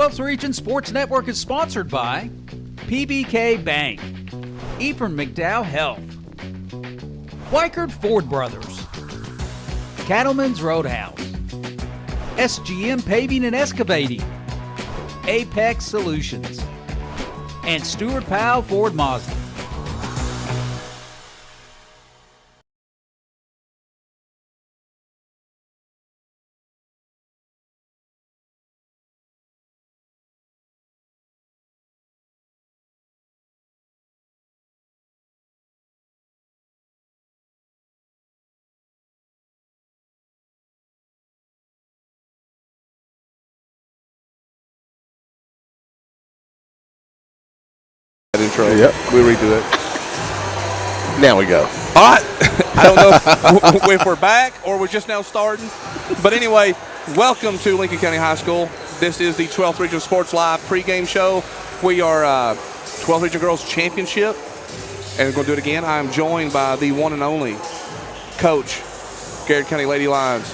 12th Region Sports Network is sponsored by PBK Bank, Ephraim McDowell Health, Weichert Ford Brothers, Cattleman's Roadhouse, SGM Paving and Excavating, Apex Solutions, and Stuart Powell Ford Mazda. Intro. Yep. We redo it. Now we go. All right. I don't know if we're back or we're just now starting. But anyway, welcome to Lincoln County High School. This is the 12th Region Sports Live pregame show. We are 12th Region Girls Championship, and we're going to do it again. I'm joined by the one and only coach, Garrett County Lady Lions,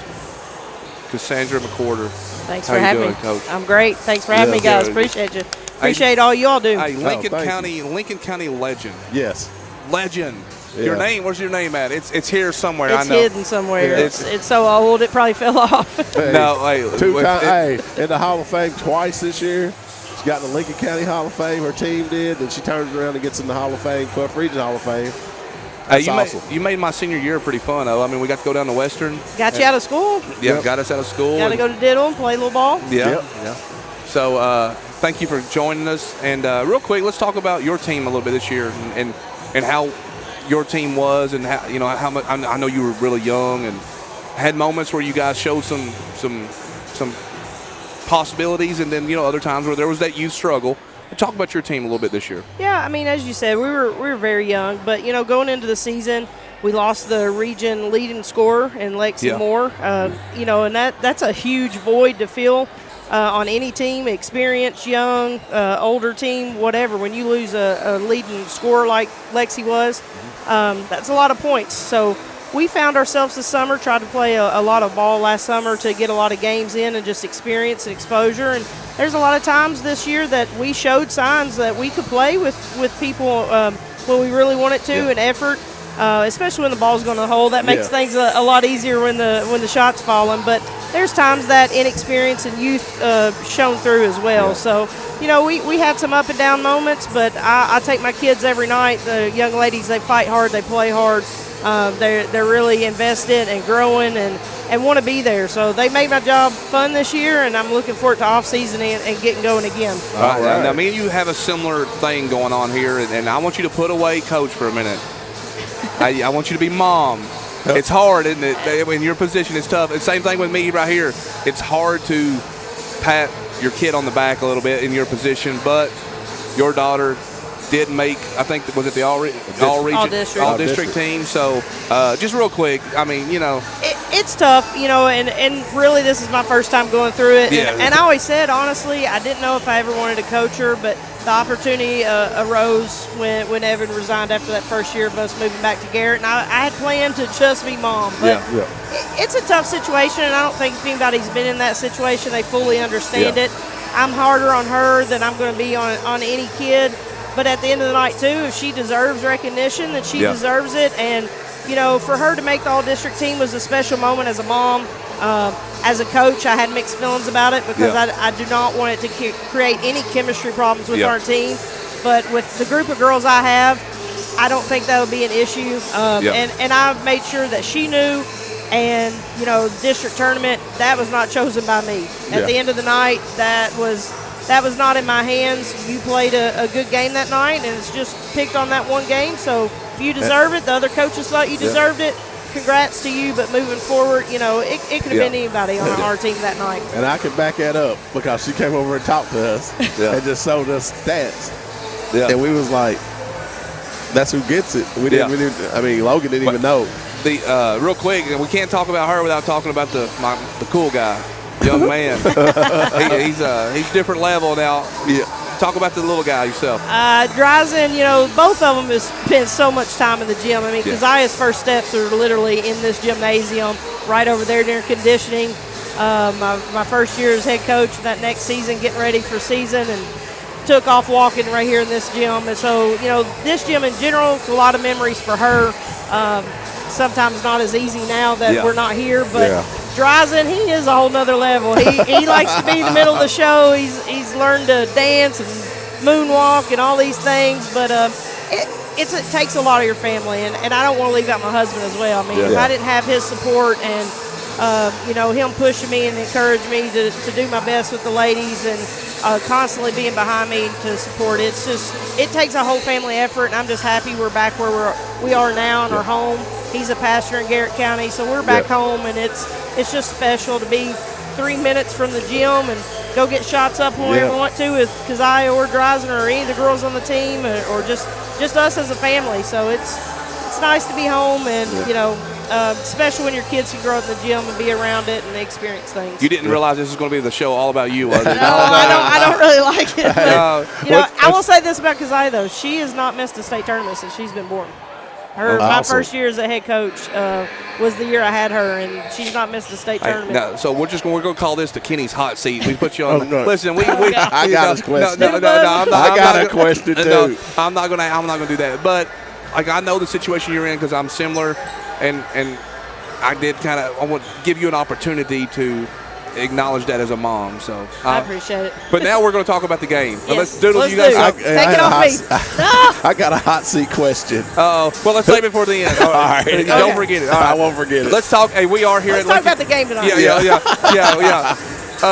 Cassandra McWhorter. Thanks for having me, Coach? I'm great. Thanks for having me, guys. good. Appreciate you. Appreciate all you all do. Hey, Lincoln thank County legend. Yes. Legend. Yeah. Your name, where's your name at? It's here somewhere. It's I know. hidden somewhere. Yeah. It's so old it probably fell off. Hey, No, hey, Two times, in the Hall of Fame twice this year. She got in the Lincoln County Hall of Fame. Her team did. Then she turns around and gets in the Hall of Fame, 12th Region Hall of Fame. That's awesome. You made my senior year pretty fun, though. I mean, we got to go down to Western. Got you out of school. Yeah, Yep. got us out of school. Got to go to Diddle and play a little ball. Yeah, Yep. yeah. So thank you for joining us. And real quick, let's talk about your team a little bit this year and how your team was and how, you know, how much. I know you were really young and had moments where you guys showed some possibilities, and then, you know, other times where there was that youth struggle. Talk about your team a little bit this year. Yeah, I mean, as you said, we were very young, but you know, going into the season, we lost the region leading scorer in Lexi Moore. You know, and that's a huge void to fill on any team, experienced, young, older team, whatever. When you lose a leading scorer like Lexi was, that's a lot of points. So we found ourselves this summer, tried to play a lot of ball last summer to get a lot of games in and just experience and exposure. And there's a lot of times this year that we showed signs that we could play with people when we really wanted to, and effort, especially when the ball's going to the hole. That makes things a lot easier when the shot's falling. But there's times that inexperience and youth shown through as well. So, you know, we had some up and down moments, but I take my kids every night. The young ladies, they fight hard, they play hard. They're really invested and growing and want to be there. So they made my job fun this year, and I'm looking forward to off season and getting going again. All right. Now, me and you have a similar thing going on here, and I want you to put away coach for a minute. I want you to be mom. It's hard, isn't it? In your position, it's tough. The same thing with me right here. It's hard to pat your kid on the back a little bit in your position, but your daughter did make, I think, was it the all-district team? So just real quick, I mean, you know. It's tough, you know, and really this is my first time going through it. And I always said, honestly, I didn't know if I ever wanted to coach her, but the opportunity arose when Evan resigned after that first year of us moving back to Garrett. And I had planned to just be mom. But it's a tough situation, and I don't think if anybody's been in that situation, they fully understand it. I'm harder on her than I'm going to be on any kid. But at the end of the night, too, if she deserves recognition, then she deserves it. And, you know, for her to make the all-district team was a special moment as a mom. As a coach, I had mixed feelings about it because I do not want it to create any chemistry problems with our team. But with the group of girls I have, I don't think that would be an issue. And I made sure that she knew. And, you know, the district tournament, that was not chosen by me. At the end of the night, that was not in my hands. You played a good game that night, and it's just picked on that one game. So if you deserve it, the other coaches thought you deserved it, congrats to you. But moving forward, you know, it could have been anybody on our team that night. And I can back that up because she came over and talked to us and just showed us stats. And we was like, that's who gets it. We didn't I mean, Logan didn't even know. Real quick, we can't talk about her without talking about the cool guy. Young man. He's different level now. Talk about the little guy yourself. Dryzen, you know, both of them have spent so much time in the gym. I mean, Keziah's first steps are literally in this gymnasium right over there during conditioning. my first year as head coach, that next season, getting ready for season, and took off walking right here in this gym. And so, this gym in general, it's a lot of memories for her. Sometimes not as easy now that we're not here, but Dryzen, he is a whole nother level. He likes to be in the middle of the show. He's learned to dance and moonwalk and all these things, but it takes a lot of your family, and I don't want to leave out my husband as well. I mean, if I didn't have his support and him pushing me and encouraging me to do my best with the ladies and constantly being behind me to support, it takes a whole family effort, and I'm just happy we're back where we are now in our home. He's a pastor in Garrett County, so we're back home, and it's just special to be 3 minutes from the gym and go get shots up whenever we want to with Keziah or Dryzen or any of the girls on the team, or just us as a family. So it's nice to be home, and especially when your kids can grow up in the gym and be around it and experience things. You didn't realize this was going to be the show all about you, was it? No, I don't really like it. But, I will say this about Keziah, though. She has not missed a state tournament since she's been born. My first year as a head coach was the year I had her, and she's not missed a state tournament. No, so we're going to call this the Kenny's hot seat. We put you on. Listen, I got a question. No, I got a question too. No, I'm not going to do that. But I know the situation you're in because I'm similar, and I did I want to give you an opportunity to acknowledge that as a mom. So I appreciate it. But now we're going to talk about the game. Yes. Let's doodle. You guys take it off me. I got a hot seat question. Well, let's save it for the end. All right. Don't forget it. All right. I won't forget it. Let's talk. Hey, we are here. Let's talk about the game tonight. Yeah.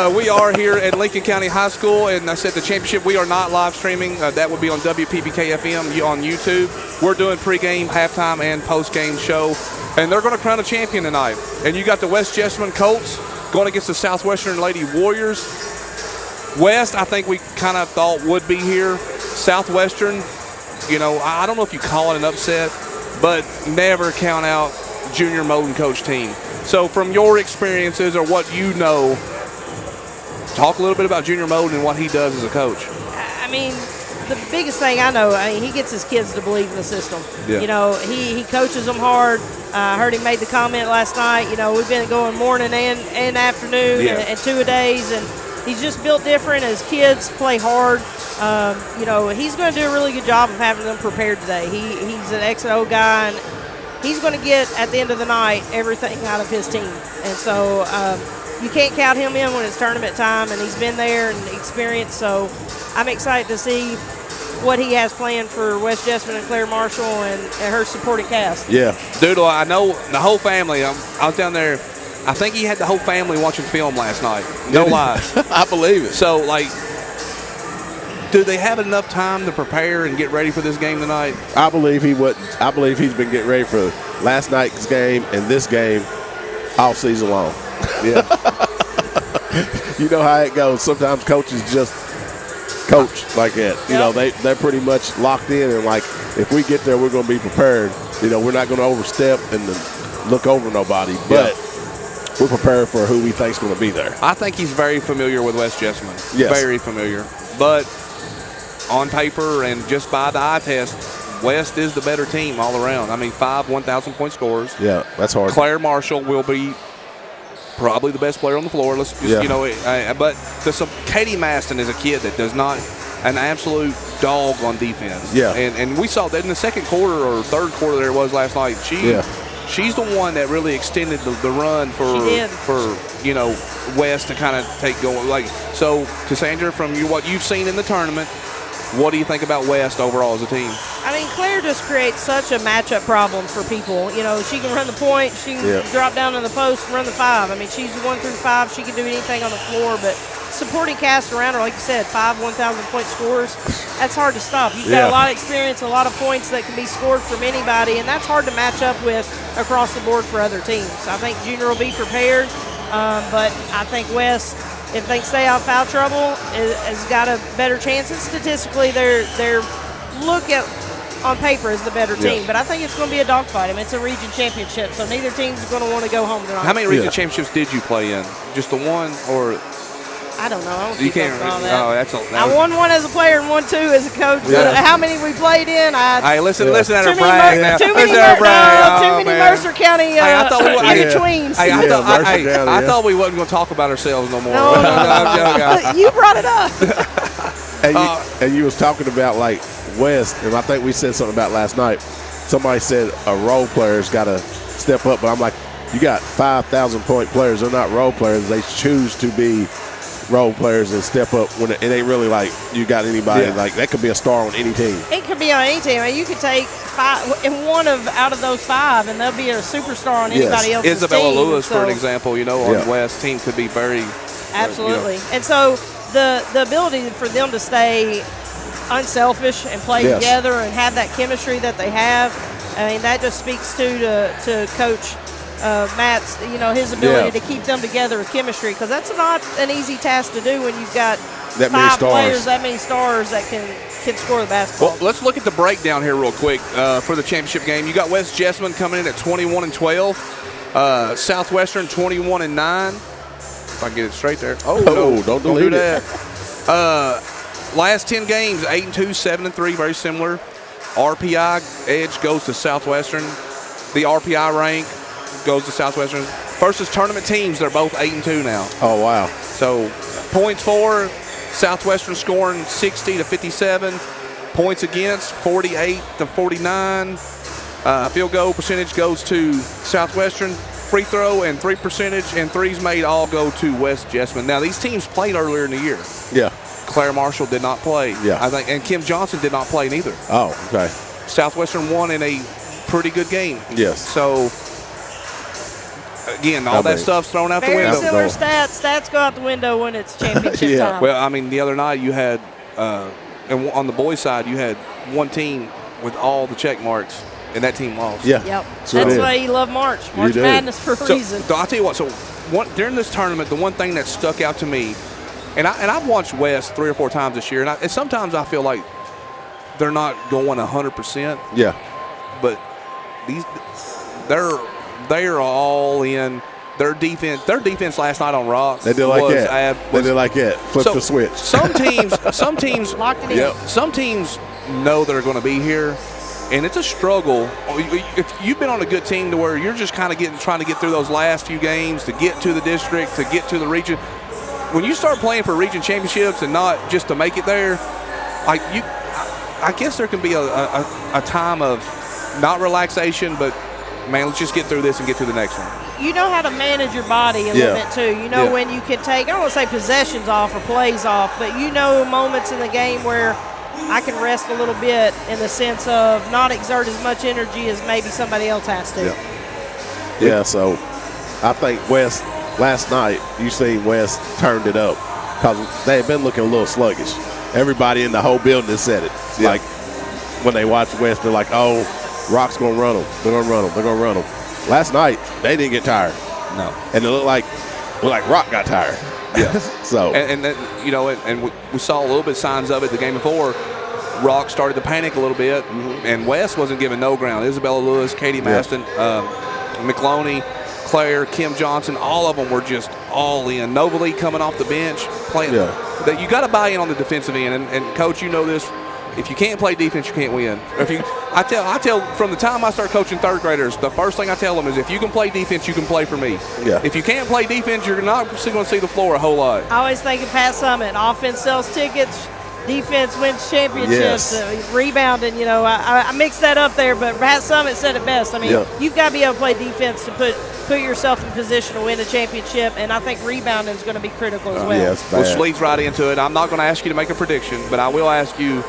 We are here at Lincoln County High School, and I said the championship. We are not live streaming. That would be on WPBK FM on YouTube. We're doing pregame, halftime, and postgame show, and they're going to crown a champion tonight. And you got the West Jessamine Colts going against the Southwestern Lady Warriors. West, I think we kind of thought would be here. Southwestern, I don't know if you call it an upset, but never count out junior Moden coach team. So from your experiences or what you know, talk a little bit about Junior Moden and what he does as a coach. I mean, the biggest thing I know, he gets his kids to believe in the system. Yeah. He coaches them hard. I heard he made the comment last night, we've been going morning and afternoon and 2-a-days, and he's just built different. His kids play hard. He's going to do a really good job of having them prepared today. He's an X&O guy, and he's going to get, at the end of the night, everything out of his team. And so you can't count him in when it's tournament time, and he's been there and experienced. So I'm excited to see what he has planned for West Jessamine and Claire Marshall and her supporting cast. Yeah. Doodle, I know the whole family. I was down there. I think he had the whole family watching film last night. No lies. I believe it. So, do they have enough time to prepare and get ready for this game tonight? I believe he would. I believe he's been getting ready for last night's game and this game all season long. Yeah. You know how it goes. Sometimes coaches just coach like that. They're pretty much locked in, and if we get there, we're going to be prepared. We're not going to overstep and look over nobody, but we're prepared for who we think's going to be there. I think he's very familiar with West Jessamine. Yes. Very familiar. But on paper and just by the eye test, West is the better team all around. I mean, 5 1,000-point scorers. Yeah, that's hard. Claire Marshall will be probably the best player on the floor. Let's just, but Katie Maston is a kid that does not an absolute dog on defense. Yeah. And we saw that in the second quarter or third quarter there it was last night. She's the one that really extended the run for West to kind of take going. So Cassandra, from what you've seen in the tournament, what do you think about West overall as a team? I mean, Claire just creates such a matchup problem for people. She can run the point, she can drop down in the post and run the 5. I mean, she's 1 through 5. She can do anything on the floor, but supporting cast around her, like you said, 5 1,000-point scorers, that's hard to stop. You've got a lot of experience, a lot of points that can be scored from anybody, and that's hard to match up with across the board for other teams. I think Junior will be prepared, but I think West, if they stay out of foul trouble, has got a better chance. And statistically, they're look at on paper as the better team, but I think it's going to be a dogfight. I mean, it's a region championship, so neither team's going to want to go home tonight. How many region championships did you play in? Just the one, or? I don't know. I don't You keep up can't. with all that. Oh, that's I won one as a player and won 2 as a coach. Yeah. How many we played in? Hey, listen at her Too brag now. many, Listen at her brag. too Oh, many man. Mercer County Hey, I thought in-betweens. Hey, Mercer County, I thought we wasn't going to talk about ourselves no more. No. You brought it up. And you was talking about like West, and I think we said something about last night. Somebody said a role player's got to step up, but I'm like, you got 5,000-point players. They're not role players. They choose to be role players and step up when it ain't really like you got anybody like that could be a star on any team. It could be on any team. I mean, you could take 5 and one out of those 5, and they'll be a superstar on anybody else's Isabella team. Lewis, for an example, on West team could be very absolutely. And so the ability for them to stay unselfish and play together and have that chemistry that they have, I mean, that just speaks to Coach Matt's, his ability to keep them together with chemistry, because that's not an easy task to do when you've got that 5 players, that many stars that can score the basketball. Well, let's look at the breakdown here real quick for the championship game. You got West Jessamine coming in at 21-12, Southwestern 21-9. If I can get it straight there. Oh, no, don't delete that. Last 10 games, 8-2, 7-3, very similar. RPI edge goes to Southwestern. The RPI rank goes to Southwestern. Versus tournament teams, they're both 8-2 now. Oh, wow. So points for, Southwestern scoring 60-57. Points against, 48-49. Field goal percentage goes to Southwestern. Free throw and 3 percentage and threes made all go to West Jessamine. Now, these teams played earlier in the year. Yeah. Claire Marshall did not play. Yeah. I think, and Kim Johnson did not play neither. Oh, okay. Southwestern won in a pretty good game. Yes. So, again, all that stuff's thrown out the Very window. similar stats. Stats go out the window when it's championship time. Well, I mean, the other night you had, and on the boys' side, you had one team with all the check marks, and that team lost. Yeah. Yep. So that's why you love March Madness for a reason. So I'll tell you what. So during this tournament, the one thing that stuck out to me, and I've watched West 3 or 4 times this year, and sometimes I feel like they're not going 100%. Yeah. But they're all in. Their defense last night on Rock. They did like that. They did like that. Flip the switch. Some teams locked it in. Some teams know they're going to be here, and it's a struggle. If you've been on a good team to where you're just kind of trying to get through those last few games to get to the district, to get to the region. When you start playing for region championships and not just to make it there, I guess there can be a time of not relaxation, but man, let's just get through this and get to the next one. You know how to manage your body a little bit too. You know when you can take, I don't want to say possessions off or plays off, but you know moments in the game where I can rest a little bit in the sense of not exert as much energy as maybe somebody else has to. Yeah, so I think West, last night, you seen West turned it up because they had been looking a little sluggish. Everybody in the whole building has said it. Like when they watch West, they're like, oh, Rock's going to run them. They're going to run them. They're going to run them. Last night, they didn't get tired. No. And it looked like Rock got tired. Yeah. So. And we saw a little bit signs of it the game before. Rock started to panic a little bit, and West wasn't giving no ground. Isabella Lewis, Katie Maston, McLoney, Claire, Kim Johnson, all of them were just all in. Novalee coming off the bench, playing. That you got to buy in on the defensive end. And Coach, you know this. If you can't play defense, you can't win. I tell from the time I start coaching third graders, the first thing I tell them is if you can play defense, you can play for me. Yeah. If you can't play defense, you're not going to see the floor a whole lot. I always think of Pat Summit. Offense sells tickets, defense wins championships. Rebounding, I mixed that up there, but Pat Summit said it best. I mean, you've got to be able to play defense to put yourself in position to win a championship, and I think rebounding is going to be critical as well. Which leads right into it. I'm not going to ask you to make a prediction, but I will ask you,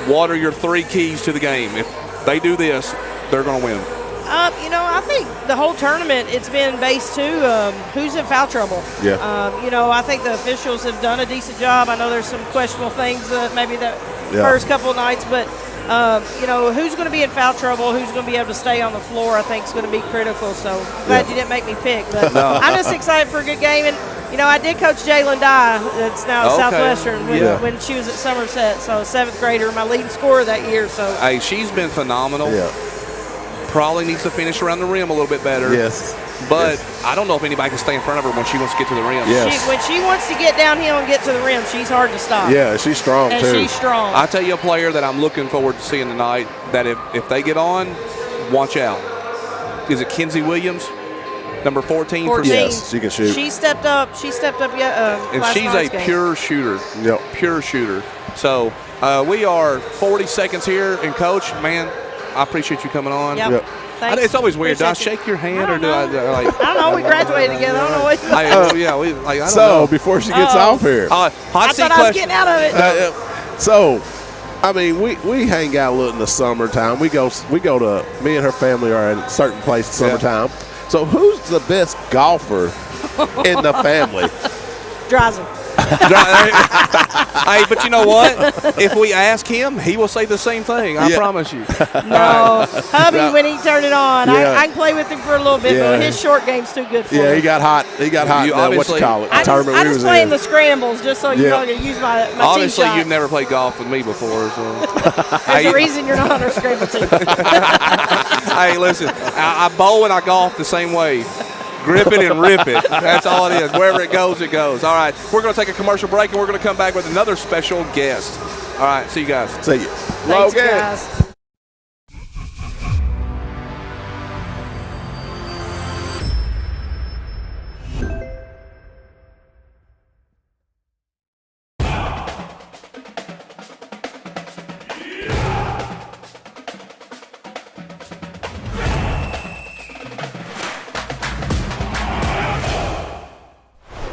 what are your 3 keys to the game? If they do this, they're going to win. I think the whole tournament, it's been based to who's in foul trouble. Yeah. I think the officials have done a decent job. I know there's some questionable things maybe the first couple of nights, but who's going to be in foul trouble, who's going to be able to stay on the floor, I think is going to be critical. So glad you didn't make me pick. But I'm just excited for a good game. And, I did coach Jalen Dye, that's now at Southwestern, when she was at Somerset. So 7th grader, my leading scorer that year. So hey, she's been phenomenal. Yeah. probably needs to finish around the rim a little bit better. Yes. But I don't know if anybody can stay in front of her when she wants to get to the rim. Yes. When she wants to get downhill and get to the rim, she's hard to stop. Yeah, she's strong, and too. she's strong. I'll tell you a player that I'm looking forward to seeing tonight that if they get on, watch out. Is it Kenzie Williams? Number 14 for Yes, she can shoot. She stepped up. And last she's night's a game. pure shooter. Yep. Pure shooter. So we are 40 seconds here, and Coach, man, I appreciate you coming on. Yep. Yep. Thanks. It's always weird. Do I Appreciate you. shake your hand I or do don't know. I like? I don't know. We graduated together. I don't know what. I don't So, know. before she gets Uh-oh. off here. Hot I seat thought I was question. getting out of it. So, I mean, we hang out a little in the summertime. We go to, me and her family are in certain places summertime. So, who's the best golfer in the family? Drazen. Hey, but you know what? If we ask him, he will say the same thing. I promise you. No, hubby, when he turned it on, Yeah. I can play with him for a little bit, Yeah. but his short game's too good for Yeah, me. he got hot. He got hot. You What you obviously- call it? I Tournament we just was play in in. the scrambles just so you Yeah. know I can use my tee Obviously, shot. you've never played golf with me before. So. There's a reason you're not on our scramble team. Hey, listen, I bowl and I golf the same way. Grip it and rip it. That's all it is. Wherever it goes, it goes. All right, we're going to take a commercial break, and we're going to come back with another special guest. All right, see you guys. See you. Thanks, Logan. guys.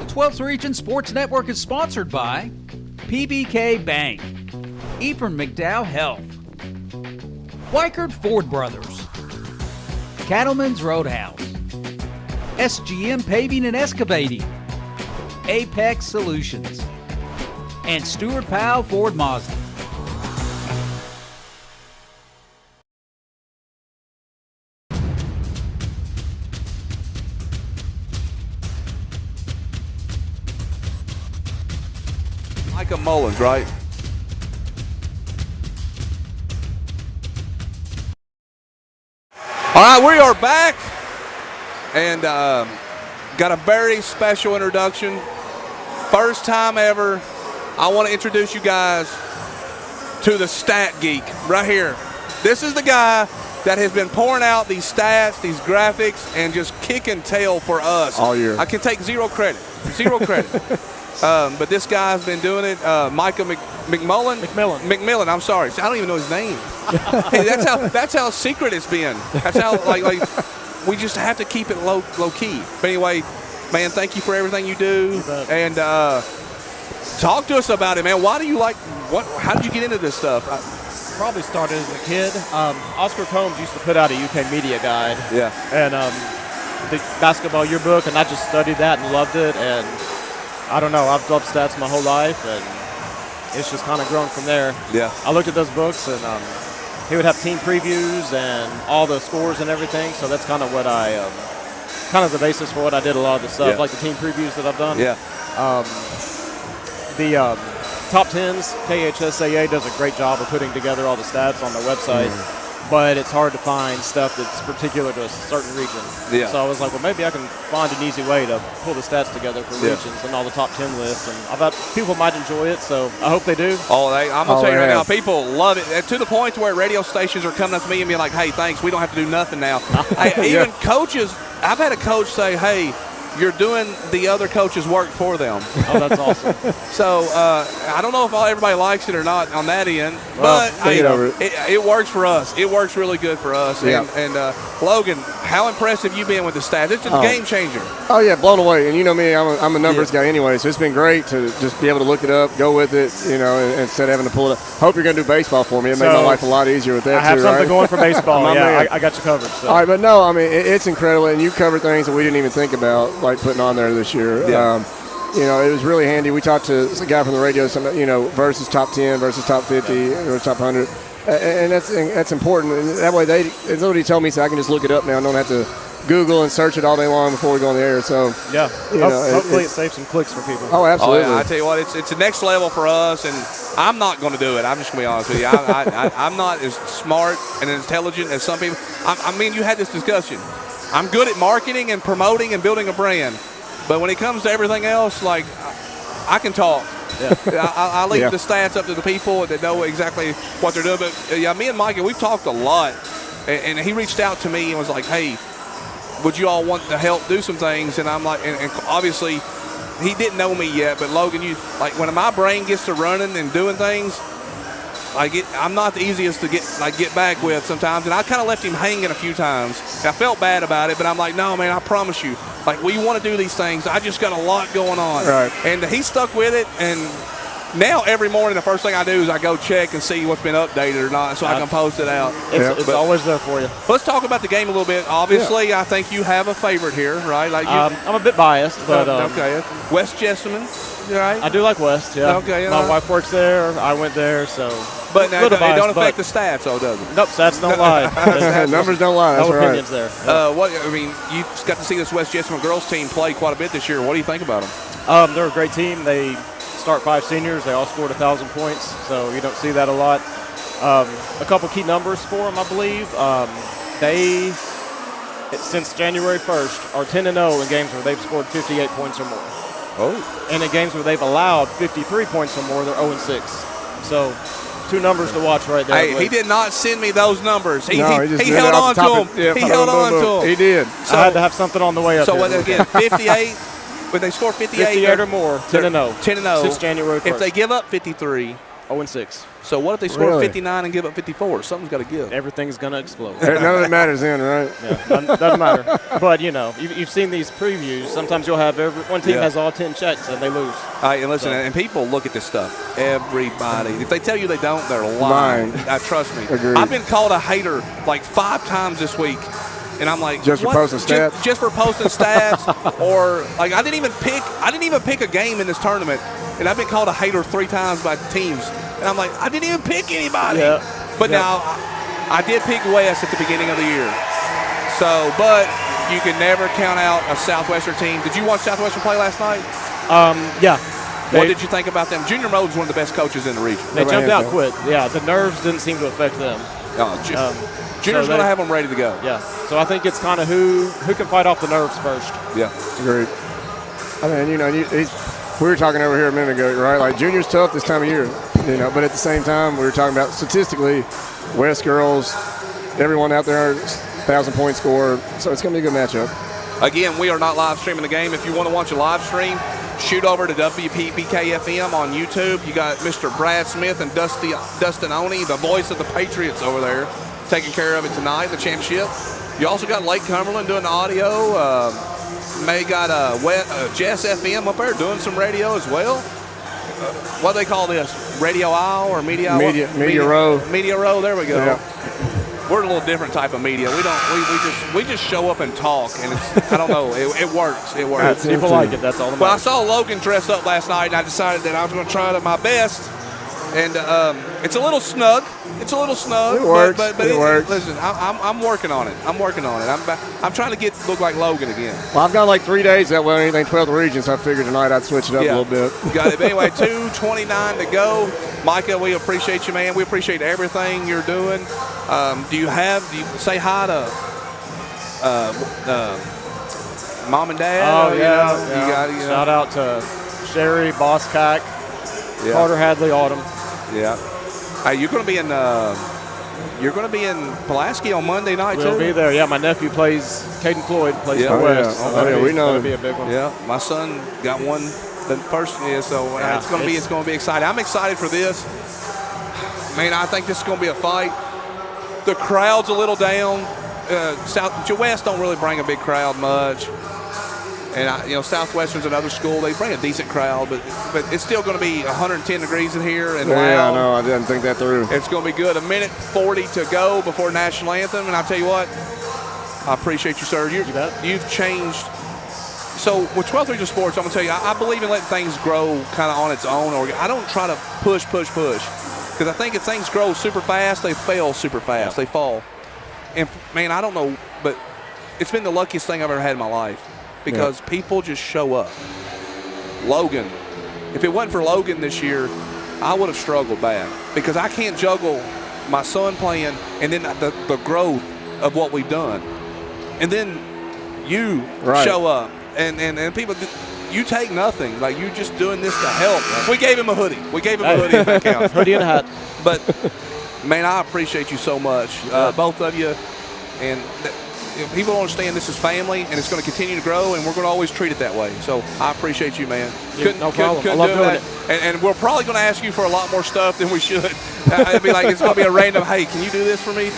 The 12th Region Sports Network is sponsored by PBK Bank, Ephraim McDowell Health, Weichert Ford Brothers, Cattleman's Roadhouse, SGM Paving and Excavating, Apex Solutions, and Stuart Powell Ford Mazda. Micah Mullins, right? All right, we are back and got a very special introduction. First time ever, I want to introduce you guys to the Stat Geek right here. This is the guy that has been pouring out these stats, these graphics, and just kicking tail for us. All year. I can take zero credit. Zero credit. But this guy's been doing it. Micah McMillan. I'm sorry. I don't even know his name. Hey, that's how secret it's been. That's how like we just have to keep it low key. But anyway, man, thank you for everything you do. And talk to us about it, man. Why do you like how did you get into this stuff? Probably started as a kid. Oscar Combs used to put out a UK media guide. Yeah. And the basketball yearbook, and I just studied that and loved it. And I don't know, I've loved stats my whole life, and it's just kind of grown from there. Yeah. I looked at those books, and he would have team previews and all the scores and everything. So that's kind of what kind of the basis for what I did a lot of the stuff, like the team previews that I've done. Yeah. The top 10s, KHSAA does a great job of putting together all the stats on their website, but it's hard to find stuff that's particular to a certain region. Yeah. So I was like, well, maybe I can find an easy way to pull the stats together for regions and all the top 10 lists. And I thought people might enjoy it, so I hope they do. Oh, I'm going to tell you right now, have. people love it. To the point where radio stations are coming up to me and being like, hey, thanks, we don't have to do nothing now. Hey, even coaches, I've had a coach say, hey, you're doing the other coach's work for them. Oh, that's awesome. So I don't know if everybody likes it or not on that end, but hey, it works for us. It works really good for us. Yeah. And Logan, how impressive you been with the stats? It's a game changer. Oh, yeah, blown away. And you know me, I'm a numbers guy anyway, so it's been great to just be able to look it up, go with it, you know, instead of having to pull it up. Hope you're going to do baseball for me. It made my life a lot easier with that, I have too, something right? going for baseball. My Yeah, man. I got you covered. So. All right, but no, I mean, it's incredible. And you covered things that we didn't even think about, like putting on there this year. Yeah. You know, it was really handy. We talked to a guy from the radio, you know, versus top 10 versus top 50 versus top 100. And that's important. And that way, somebody tell me so I can just look it up now and don't have to Google and search it all day long before we go on the air. So yeah, you know, hopefully it saves some clicks for people. Oh, absolutely. Oh, yeah, I tell you what, it's the next level for us, and I'm not going to do it. I'm just going to be honest with you. I'm not as smart and as intelligent as some people. I mean, you had this discussion. I'm good at marketing and promoting and building a brand, but when it comes to everything else, like I can talk. Yeah. I leave the stats up to the people that know exactly what they're doing. But yeah, me and Micah, we've talked a lot, and he reached out to me and was like, "Hey, would you all want to help do some things?" And I'm like, and obviously, he didn't know me yet, but Logan, you like when my brain gets to running and doing things, I'm not the easiest to get back with sometimes, and I kind of left him hanging a few times. And I felt bad about it, but I'm like, no, man, I promise you, like we want to do these things. I just got a lot going on, right? And he stuck with it, and now every morning the first thing I do is I go check and see what's been updated or not, so I can post it out. It's always there for you. Let's talk about the game a little bit. Obviously, I think you have a favorite here, right? Like I'm a bit biased, but okay, West Jessamine, right? I do like West. Yeah. Okay. My wife works there. I went there, so. But now, it don't affect the stats, though, does it? Nope, stats don't lie. Numbers don't lie. That's no right. opinions there. You got to see this West Jessamine girls team play quite a bit this year. What do you think about them? They're a great team. They start 5 seniors. They all scored 1,000 points, so you don't see that a lot. A couple key numbers for them, I believe. They, since January 1st, are 10-0 in games where they've scored 58 points or more. Oh. And in games where they've allowed 53 points or more, they're 0-6. So 2 numbers to watch right there. Hey, he did not send me those numbers. He held on to them. Yeah, he held on to them. He did. So, I had to have something on the way up. So here. again, 58. When they score 58 or more, 10-0. 10-0 since January 1st. If they give up 53, 0-6. So what if they score 59 and give up 54? Something's got to give. Everything's going to explode. None of that matters then, right? Yeah, doesn't matter. But, you've seen these previews. Sometimes you'll have one team has all 10 checks and they lose. All right, and listen, and people look at this stuff. Everybody. If they tell you they don't, they're lying. Trust me. Agreed. I've been called a hater like 5 times this week. And I'm like, just for posting stats? Just for posting stats, or like I didn't even pick a game in this tournament, and I've been called a hater 3 times by teams, and I'm like, I didn't even pick anybody. Yeah. But now I did pick West at the beginning of the year. So, but you can never count out a Southwestern team. Did you watch Southwestern play last night? Yeah. What did you think about them? Junior Mode's one of the best coaches in the region. They jumped out quick. Yeah, the nerves didn't seem to affect them. Junior's going to have them ready to go. Yeah. So I think it's kind of who can fight off the nerves first. Yeah. Agreed. I mean, we were talking over here a minute ago, right? Like, junior's tough this time of year, but at the same time, we were talking about statistically, West girls, everyone out there, 1,000-point score. So it's going to be a good matchup. Again, we are not live streaming the game. If you want to watch a live stream, shoot over to WPBK-FM on YouTube. You got Mr. Brad Smith and Dustin Oney, the voice of the Patriots over there, taking care of it tonight, the championship. You also got Lake Cumberland doing the audio. May got Jess FM up there doing some radio as well. What do they call this? Radio Isle or Media Row. Media Row. There we go. Yeah. We're a little different type of media. We just show up and talk, and I don't know. It works. It works. People like it. That's all that matters. Well, I saw Logan dress up last night, and I decided that I was going to try my best. And it's a little snug. It works. But it works. Listen, I'm working on it. I'm trying to look like Logan again. Well, I've got like 3 days that way, anything 12th region, so I figured tonight I'd switch it up a little bit. Got it. But anyway, 2:29 to go. Micah, we appreciate you, man. We appreciate everything you're doing. Do you say hi to mom and dad? Oh, yeah. Shout out to Sherry, Boss Cack, Carter Hadley, Autumn. Yeah. Hey, you're going to be in Pulaski on Monday night, We'll be there. Yeah, my nephew plays, Caden Floyd plays for West. So we know. That'll be a big one. Yeah, my son got one the first, so it's going to be exciting. I'm excited for this. Man, I think this is going to be a fight. The crowd's a little down. West don't really bring a big crowd much. And, Southwestern's another school. They bring a decent crowd, but it's still going to be 110 degrees in here and loud. Yeah, I know. I didn't think that through. It's going to be good. 1:40 to go before national anthem. And I'll tell you what, I appreciate you, sir. You've changed. So with 12th Region Sports, I'm going to tell you, I believe in letting things grow kind of on its own. Or I don't try to push. Because I think if things grow super fast, they fail super fast. They fall. And, man, I don't know, but it's been the luckiest thing I've ever had in my life because people just show up. Logan, if it wasn't for Logan this year, I would have struggled bad because I can't juggle my son playing and then the growth of what we've done. And then you show up and people, you take nothing. Like, you just doing this to help. We gave him a hoodie. We gave him a hoodie, if that counts. Hoodie and a hat. But, man, I appreciate you so much, both of you. And people don't understand this is family, and it's going to continue to grow, and we're going to always treat it that way. So I appreciate you, man. No problem. I love doing it. And we're probably going to ask you for a lot more stuff than we should. It'd be like, it's going to be a random, hey, can you do this for me?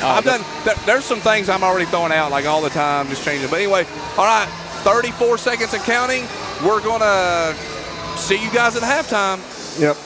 There's some things I'm already throwing out, like, all the time, just changing. But anyway, all right, 34 seconds and counting. We're going to see you guys at halftime. Yep.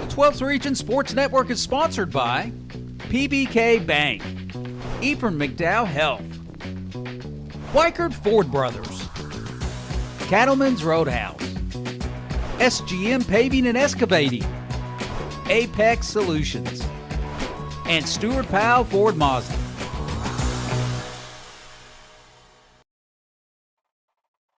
The 12th Region Sports Network is sponsored by PBK Bank, Ephraim McDowell Health, Weichert Ford Brothers, Cattleman's Roadhouse, SGM Paving and Excavating, Apex Solutions, and Stuart Powell Ford Mazda.